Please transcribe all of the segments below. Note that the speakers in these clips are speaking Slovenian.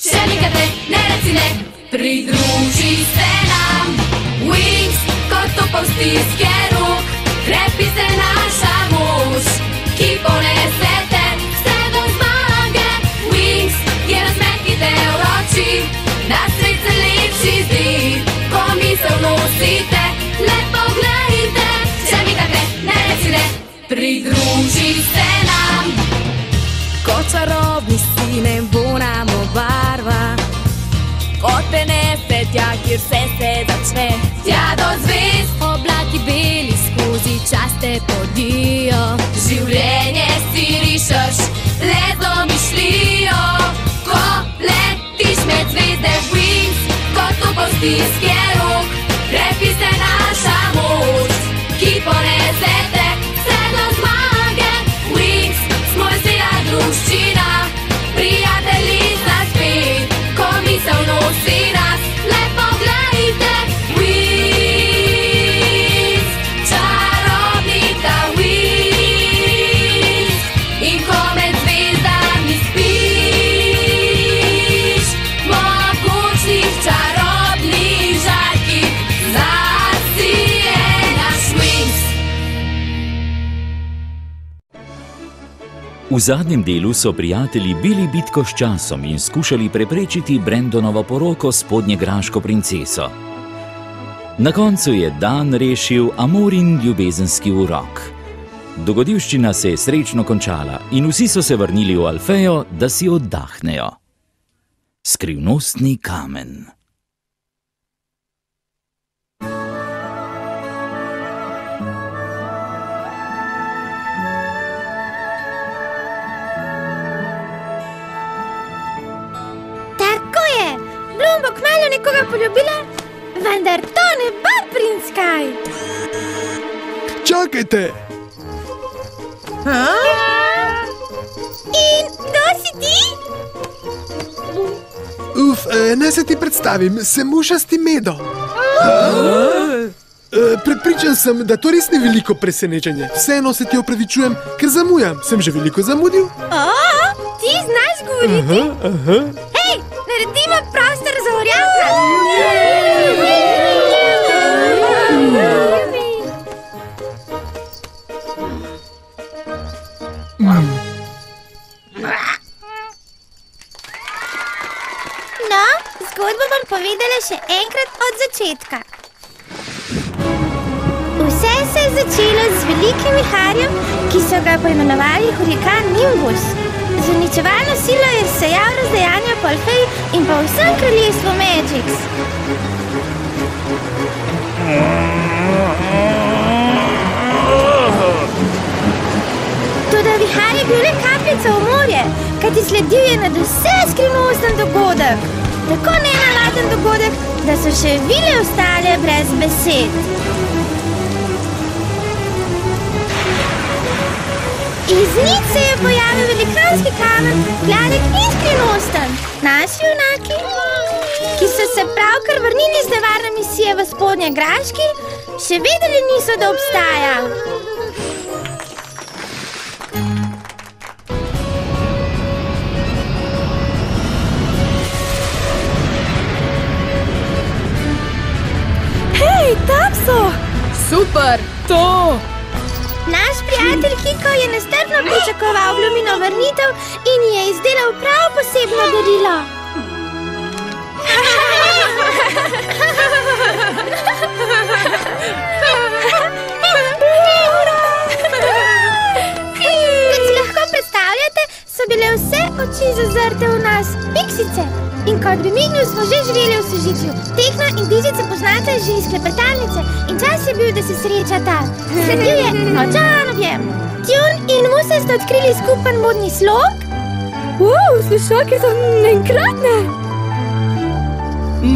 Še nikad ne reci ne, pridruži se nam. Wings, kot topov stiske rok, krepi se naša mož, ki ponese te vse do zmage. Wings je razmet, ki te vroči, da svet se lepši zdi, ko misel nosite. Le poglejte, še nikad ne reci ne, pridruži se nam. Kot čarobni sine bo nam obarva, kot prenese tja, kjer vse se začne. Tja do zvezd, oblaki beli skozi čas te podijo. življenje si rišeš, le z domišljijo. Ko letiš med zvezde, Wings, kot topov stiske rok, krepi se naša moč, ki ponese te vse do zmage. Wings, smo vesela druščina, prijateljica spet, ko misel nosi nas. Le poglejte, Wings, čarobnica Wings. In ko med zvezdami spiš, mogočnih čarobnih žarkih zasije naš Wings. V zadnjem delu so prijatelji bili bitko s časom in skušali preprečiti Brandonovo poroko s podnjegraško princeso. Na koncu je Dan rešil Amorin ljubezenski urok. Dogodivščina se je srečno končala in vsi so se vrnili v Alfejo, da si oddahnejo. Skrivnostni kamen. Tako je, Bloom bo kmalu nekoga poljubila, vendar to ne bo princ Kaj. Čakajte! In kdo si ti? Naj se ti predstavim, sem mušasti Medo. Prepričan sem, da to res ni veliko presenečenje. Vseeno se ti opravičujem, ker zamujam. Sem že veliko zamudil? Ti znaš govoriti? Hej, naredimo prostor za orjaka. No, zgodbo bom povedala še enkrat od začetka. Vse se je začelo z velikim viharjem, ki so ga poimenovali hurikan Nimbus. Z uničevalno silo je sejal razdejanja po Alfeji in po vsem kraljestvu Magix. Toda vihar je bil le kapljica v morje, kajti sledil je nadvse skrivnosten dogodek. Tako nenavaden dogodek, da so še vile ostale brez besed. Iz nič se je pojavil velikanski kamen, gladek in skrivnosten. Naši junaki, ki so se pravkar vrnili z nevarne misije v Spodnjegraški, še vedeli niso, da obstaja. Hej, tam so! Super, to! Naš prijatelj Kiko je nestrpno pričakoval Blumino vrnitev in ji je izdelal prav posebno darilo. Kot si lahko predstavljate, so bile vse oči zazrte v nas, piksice. In kot bi mignil, smo že živeli v sožitju. Tekna in Dižica poznata že iz klepetalnice in čas je bil, da se srečata. Sledil je močan objem. Tjun in Musa sta odkrili skupen modni slog. Slušalke so enkratne.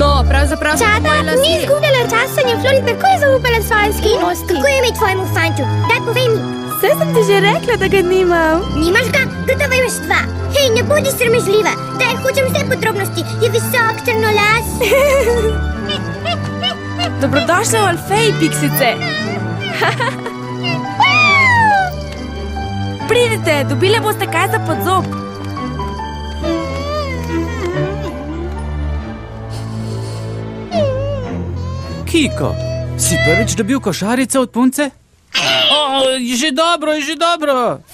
No, pravzaprav Čata ni izgubljala časa in je Flori takoj zaupala svoje skrivnosti. Kako je ime tvojemu fantu? Daj povej mi. Saj sem ti že rekla, da ga nimam. Nimaš ga? Gotovo imaš dva. Hej, ne bodi sramežljiva. Daj, hočem vse podrobnosti. Je visok, trnolas. Dobrodošla v Alfeji, piksice. Pridite, dobile boste kaj za podzob. Kiko, si prvič dobil košarico od punce? Že dobro.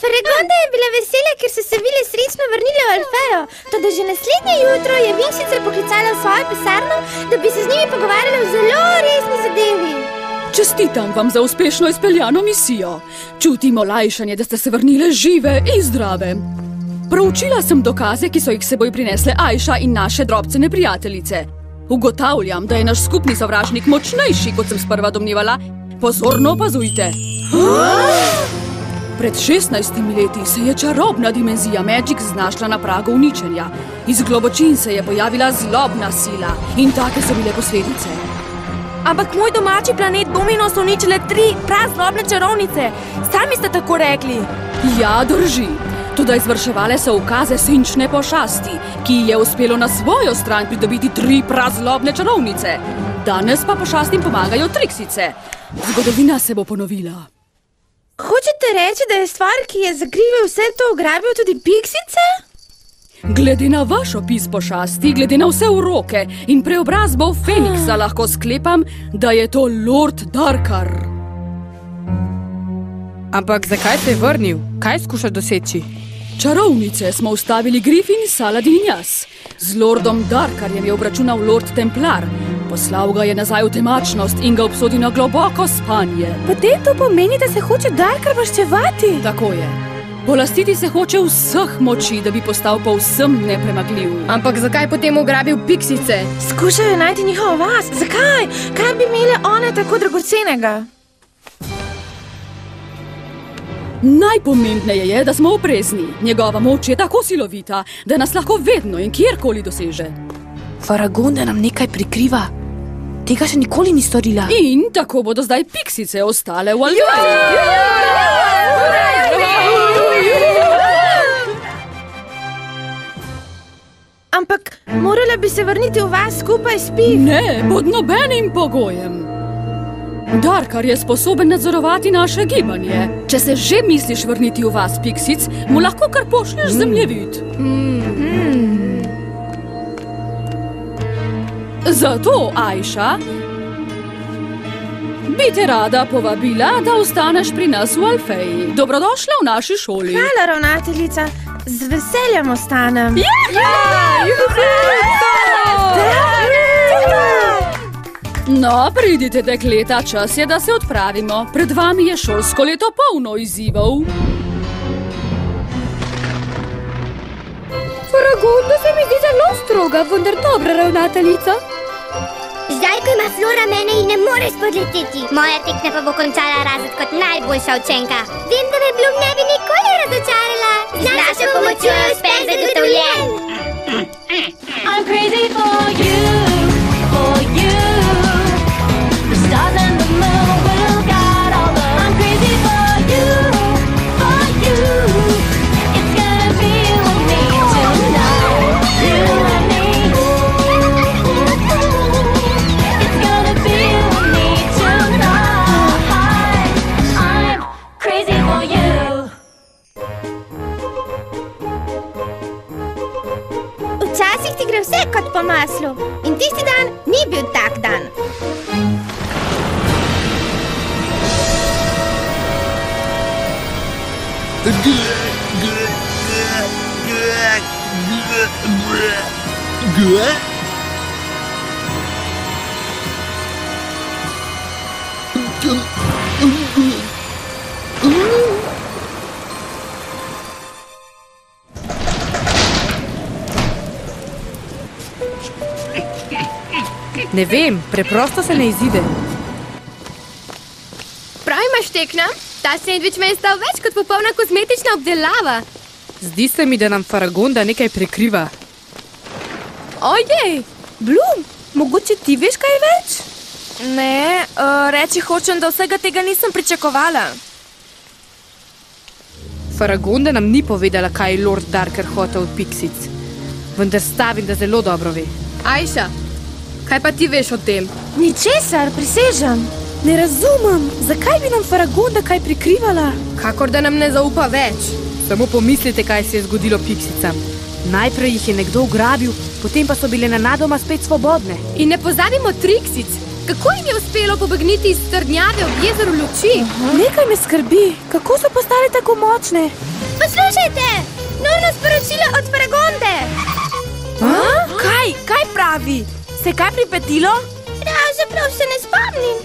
Faragonda je bila vesela, ker so se vile srečno vrnile v Alfejo. Toda že naslednje jutro je Wings sicer poklicala v svojo pisarno, da bi se z njimi pogovarjala o zelo resni zadevi. Čestitam vam za uspešno izpeljano misijo. Čutim olajšanje, da ste se vrnile žive in zdrave. Proučila sem dokaze, ki so jih seboj prinesle Ajša in naše drobcene prijateljice. Ugotavljam, da je naš skupni sovražnik močnejši, kot sem sprva domnevala. Pozorno opazujte. Pred 16 leti se je čarobna dimenzija Magic znašla na pragu uničenja. Iz globočin se je pojavila zlobna sila in take so bile posledice. Ampak moj domači planet Domino so uničile 3 prazlobne čarovnice. Sami ste tako rekli. Ja, drži. Toda izvrševale so ukaze senčne pošasti, ki je uspelo na svojo stran pridobiti 3 prazlobne čarovnice. Danes pa pošastim pomagajo triksice. Zgodovina se bo ponovila. Hočete reči, da je stvar, ki je zakrivil vse to, ugrabil tudi piksice? Glede na vaš opis pošasti, glede na vse uroke in preobrazbo Feniksa lahko sklepam, da je to Lord Darkar. Ampak zakaj se je vrnil? Kaj skuša doseči? Čarovnice smo ustavili Griffin, Saladin in jaz. Z Lordom Darkarjem je obračunal Lord Templar. Poslal ga je nazaj v temačnost in ga obsodil na globoko spanje. Potem to pomeni, da se hoče Darkar maščevati. Tako je. Polastiti se hoče vseh moči, da bi postal povsem nepremagljiv. Ampak zakaj potem ugrabil piksice? Skušajo najti njihovo vas. Zakaj? Kaj bi imele one tako dragocenega? Najpomembneje je, da smo oprezni. Njegova moč je tako silovita, da nas lahko vedno in kjerkoli doseže. Faragonda nam nekaj prikriva. Tega še nikoli ni storila. In tako bodo zdaj piksice ostale v Alfeji. Ampak morala bi se vrniti v vas skupaj s Pif. Ne, pod nobenim pogojem. Darkar je sposoben nadzorovati naše gibanje. Če se že misliš vrniti v vas, piksic, mu lahko kar pošlješ zemljevid. Zato, Ajša, bi te rada povabila, da ostaneš pri nas v Alfeji. Dobrodošla v naši šoli. Hvala, ravnateljica. Z veseljem ostanem. No, pridite, dekleta, čas je, da se odpravimo. Pred vami je šolsko leto polno izzivov. Faragonda se mi zdi zelo stroga, vendar dobra ravnateljica. Zdaj, ko ima Flora mene in ne more spodleteti, moja tekna pa bo končala razred kot najboljša učenka. Vem, da me Bloom ne bi nikoli razočarala. Z našo pomočjo je uspeh zagotovljen. I'm crazy for you, for you. The stars and the moon will guide all the. I'm crazy for you, for you. It's gonna be with me tonight, you and me. It's gonna be with me tonight. I'm crazy for you. Včasih ti gre vse kot po maslu. In tisti dan ni bil tak dan. Ne vem, preprosto se ne izide. Prav imaš, tekna? Ta sendvič me je stal več kot popolna kozmetična obdelava. Zdi se mi, da nam Faragonda nekaj prekriva. Ojej, Bloom, mogoče ti veš kaj več? Ne, reči hočem, da vsega tega nisem pričakovala. Faragonda nam ni povedala, kaj je Lord Darkar hotel od piksic. Vendar stavim, da zelo dobro ve. Ajša, kaj pa ti veš o tem? Ničesar, prisežem. Ne razumem, zakaj bi nam Faragonda kaj prikrivala? Kakor da nam ne zaupa več. Samo pomislite, kaj se je zgodilo piksicam. Najprej jih je nekdo ugrabil, potem pa so bile nenadoma spet svobodne. In ne pozabimo triksic. Kako jim je uspelo pobegniti iz trdnjave ob jezeru luči? Nekaj me skrbi, kako so postali tako močne. Poslušajte, nujno sporočilo od Faragonde. Kaj pravi? Se kaj pripetilo? Pravzaprav se ne spomnim.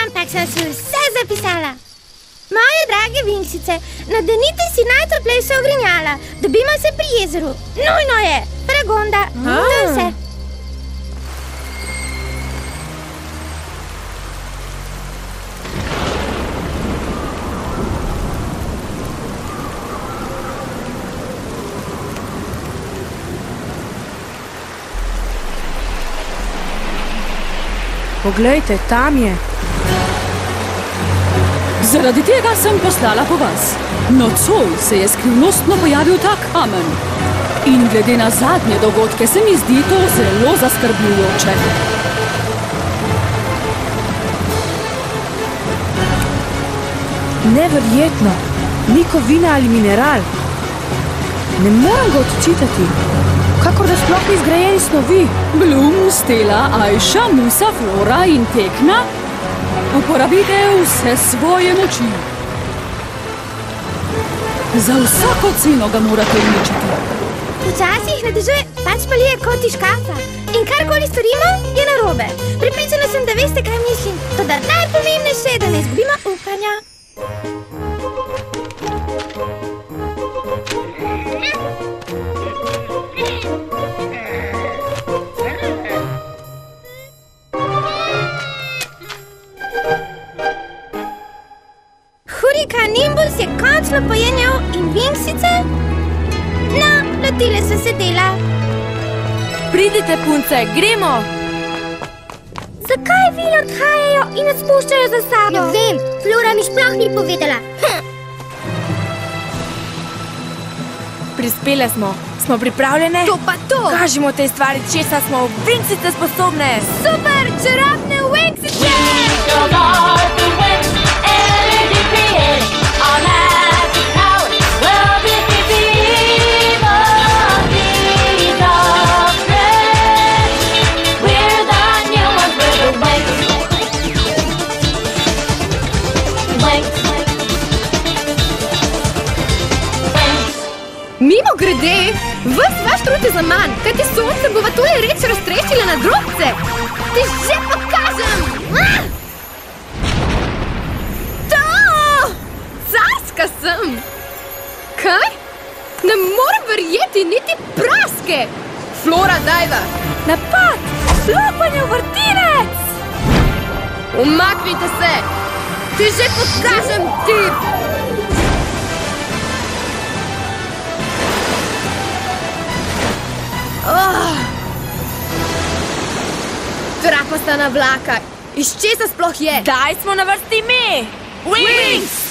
Ampak sem si vse zapisala. Moje drage Winxice, nadenite si najtoplejša ogrinjala. Dobimo se pri jezeru. Nujno je. Faragonda, to je vse. Poglejte, tam je. Zaradi tega sem poslala po vas. Nocoj se je skrivnostno pojavil ta kamen. In glede na zadnje dogodke se mi zdi to zelo zaskrbljujoče. Neverjetno. Ni kovina ali mineral. Ne morem ga odčitati. Kakor da sploh ni zgrajeni snovi. Bloom, Stella, Ajša, Musa, Flora in Tekna. Uporabite vse svoje moči. Za vsako ceno ga morate uničiti. Včasih ne dežuje, pač pa lije kot iz škafa. In karkoli storimo, je narobe. Pripričana sem, da veste, kaj mislim. Toda najpomembnejše je, da ne izgubimo upanja. Hurikan Nimbus je končno pojenjal in Winxice? No, lotile so se dela. Pridite, punce, gremo! Zakaj vile odhajajo in nas spuščajo za sabo? Ne vem, Flora mi sploh ni povedala. Prispele smo. Smo pripravljene? To pa to! Kažimo tej stvari, česa smo Winxice sposobne. Super, čarobne Winxice! Mimo grede, ves vaš trud je za manj, kajti sonce bova tule reč raztreščila na drobce. Ti že pokažem! To! Carska sem! Kaj? Ne morem verjeti niti praske! Flora, dajva! Napad! Lopanje v vrtinec! Umaknite se! Ti že pokažem, ti! Trapasta na vlaka. Iz česa sploh je? Daj smo na vrsti mi! Wings!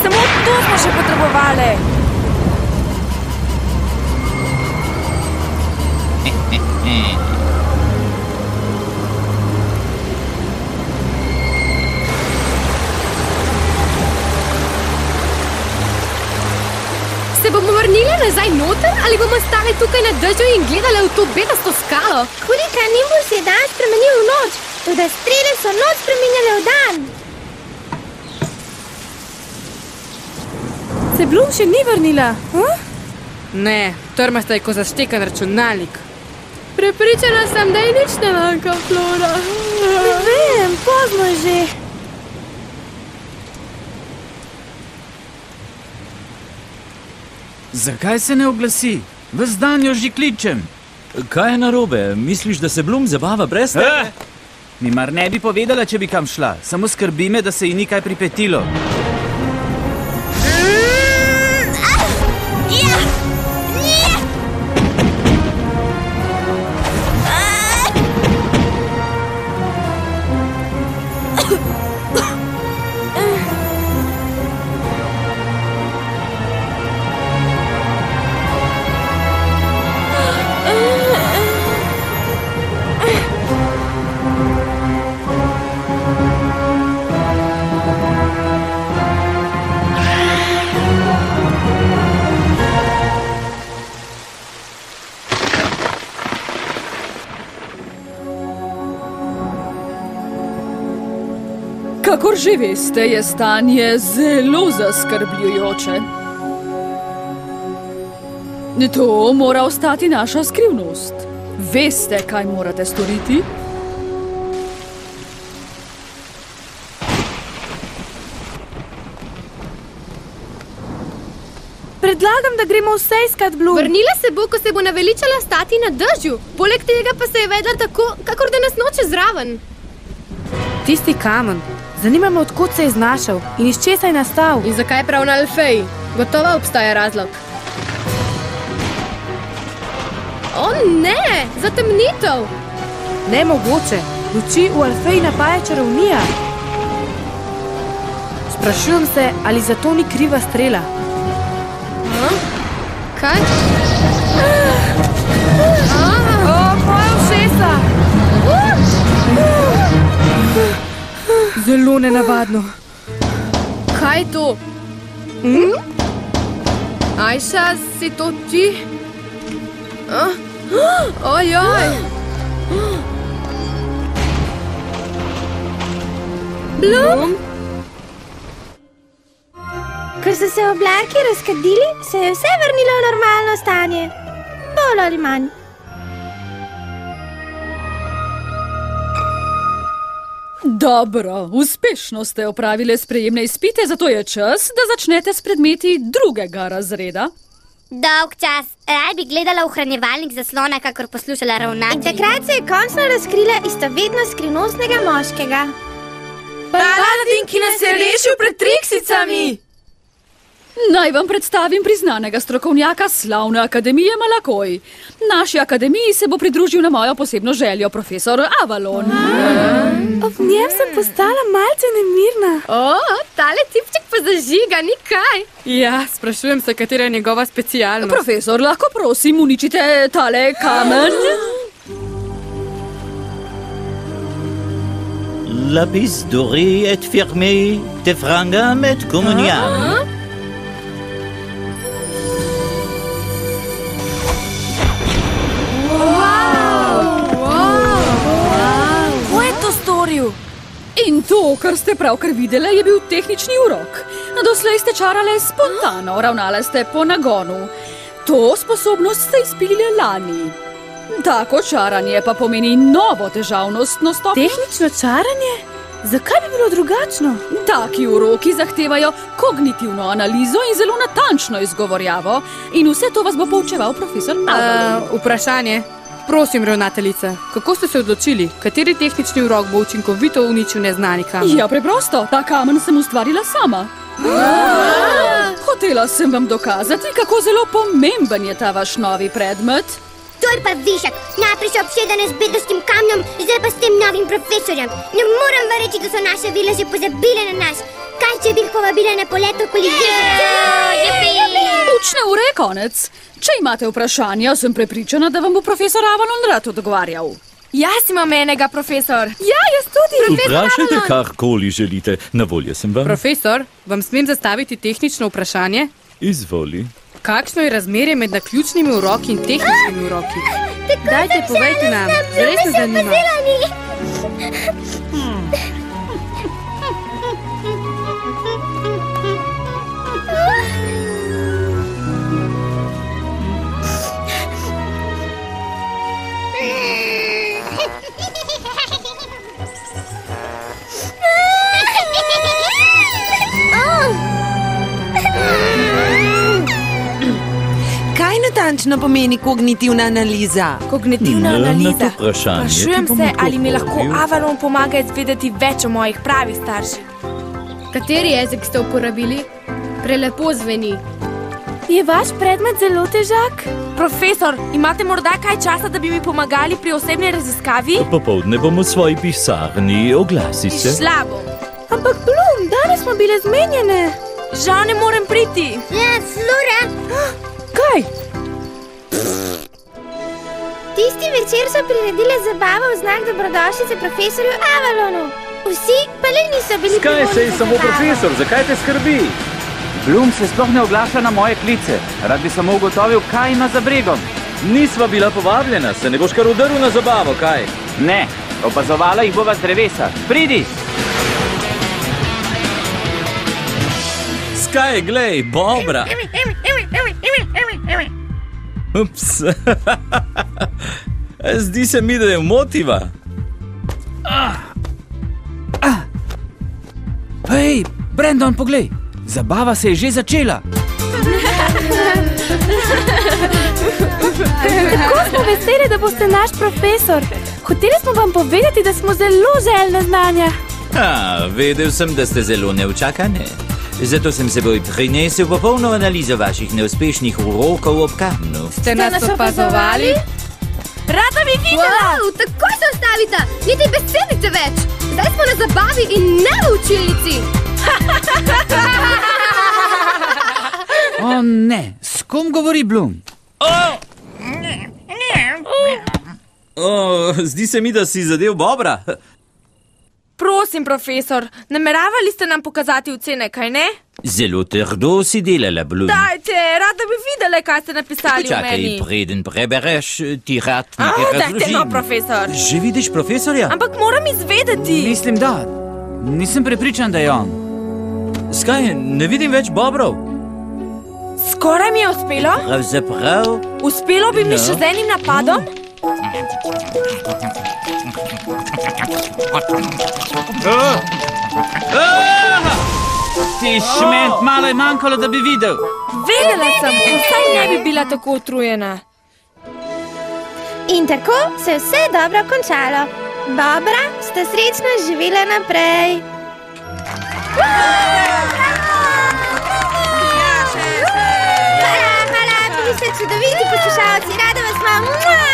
Samo to smo še potrebovali. Se bomo vrnili nazaj noter ali bomo stali tukaj na dežju in gledali v to bedasto skalo? Hurikan Nimbus je dan spremenil v noč, toda strele so noč spremenjale v dan. Se Bloom še ni vrnila? Ne, trmasta je ko zaštekan računalnik. Prepričana sem, da ji nič ne manjka, Flora. Ne vem, pozno je že. Zakaj se ne oglasi? Ves dan jo že kličem. Kaj je narobe? Misliš, da se Bloom zabava brez tebe? Mi mar ne bi povedala, če bi kam šla. Samo skrbi me, da se ji ni kaj pripetilo. Kakor že veste, je stanje zelo zaskrbljujoče. To mora ostati naša skrivnost. Veste, kaj morate storiti? Predlagam, da gremo vse iskat Bloom. Vrnila se bo, ko se bo naveličala stati na dežju. Poleg tega pa se je vedla tako, kakor da nas noče zraven. Tisti kamen. Zanima me, odkot se je znašel in iz česa je nastal. In zakaj prav na Alfeji? Gotovo obstaja razlog. O ne, zatemnitev! Nemogoče. Luči v Alfeji napaja čarovnija. Sprašujem se, ali za to ni kriva strela. Kaj? Moja ušesa! Zelo nenavadno. Kaj je to? Ajša, si to ti? Ojoj! Bloom? Ker so se oblaki razkadili, se je vse vrnilo v normalno stanje. Bolj ali manj. Dobro, uspešno ste opravili sprejemne izpite, zato je čas, da začnete s predmeti drugega razreda. Dolg čas. Raj bi gledala v hranjevalnik zaslona, kakor poslušala ravnatelji. In takrat se je končno razkrila istovetnost skrivnostnega moškega. Paladin, ki nas je rešil pred triksicami! Naj vam predstavim priznanega strokovnjaka slavne akademije Malakoj. Naši akademiji se bo pridružil na mojo posebno željo profesor Avalon. Ob njem sem postala malce nemirna. Tale tipček pa zažiga, ni kaj. Ja, sprašujem se, katera je njegova specialnost. Profesor, lahko prosim uničite tale kamen? Lapis doré et fermé, te frangam et communiam. In to, kar ste pravkar videli, je bil tehnični urok. Doslej ste čarale spontano, ravnale ste po nagonu. To sposobnost ste izpilili lani. Tako čaranje pa pomeni novo težavnostno stopnjo. Tehnično čaranje? Zakaj bi bilo drugačno? Taki uroki zahtevajo kognitivno analizo in zelo natančno izgovorjavo. In vse to vas bo poučeval profesor Avalon. Vprašanje. Prosim, ravnateljica, kako ste se odločili? Kateri tehnični urok bo učinkovito uničil neznani kamen? Ja, preprosto. Ta kamen sem ustvarila sama. Hotela sem vam dokazati, kako zelo pomemben je ta vaš novi predmet. To je pa višek. Najprej so obsedene z bedostim kamnom, zdaj pa s tem novim profesorjem. Ne moram verjeti, da so naše vile že pozabile na nas. Kaj, če bi jih povabile na polet okoli Učne ure je konec. Če imate vprašanja, sem prepričana, da vam bo profesor Avalon rad odgovarjal. Jaz imam enega, profesor. Ja, jaz tudi. Vprašajte karkoli želite, na voljo sem vam. Profesor, vam smem zastaviti tehnično vprašanje? Izvoli. Kakšno je razmerje med naključnimi uroki in tehničnimi uroki? Dajte, povejte nam, res me zanima. Kaj natančno pomeni kognitivna analiza? Kognitivna analiza. Sprašujem se, ali mi lahko Avalon pomaga izvedeti več o mojih pravih starših. Kateri jezik ste uporabili? Prelepo zveni. Je vaš predmet zelo težak? Profesor, imate morda kaj časa, da bi mi pomagali pri osebni raziskavi? Popoldne bomo v svoji pisarni, oglasi se. Šla bom. Ampak Bloom, danes smo bile zmenjene. Žal ne morem priti. Ja, Flora. Kaj? Tisti večer so priredile zabavo v znak dobrodošlice profesorju Avalonu. Vsi pa le niso bili Skaj se je samo profesor, zakaj te skrbi? Bloom se sploh ne oglaša na moje klice. Rad bi samo ugotovil, kaj ima za bregom. Nisva bila povabljena, se ne boš kar udrl na zabavo, kaj? Ne, opazovala jih bova z drevesa. Pridi! Kaj, glej, bobra. Ups. Zdi se mi, da je motiva. Hej, Brandon, poglej, zabava se je že začela. Tako smo veseli, da boste naš profesor. Hoteli smo vam povedati, da smo zelo željne znanja. Vedel sem, da ste zelo neučakane. Zato sem seboj prinesel popolno analizo vaših neuspešnih urokov ob kamnu. Ste nas opazovali? Rada bi videla! Wow, takoj se ustavita! Niti besedice več! Zdaj smo na zabavi in ne v učilnici! O ne, s kom govori Bloom? Zdi se mi, da si zadev bobra. Prosim, profesor, nameravali ste nam pokazati ocene, kaj ne? Zelo trdo si delala, Bloom. Dajte, rada bi videla, kaj ste napisali o meni. Počakaj, preden prebereš, ti rad nekaj razložim. Dajte no, profesor. Že vidiš profesorja? Ampak moram izvedeti. Mislim, da. Nisem prepričan, da je on. Skaj, ne vidim več bobrov. Skoraj mi je uspelo. Pravzaprav. Uspelo bi mi še z enim napadom. Ti šment, malo je manjkalo, da bi videl. Vedela sem, vsaj ne bi bila tako utrujena. In tako se je vse dobro končalo. Bobra sta srečno živela naprej. Hvala, bili ste čudoviti poslušalci, rada vas imam. Hvala.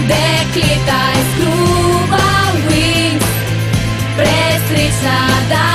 Dekleta iz kluba Wings, presrečna dan.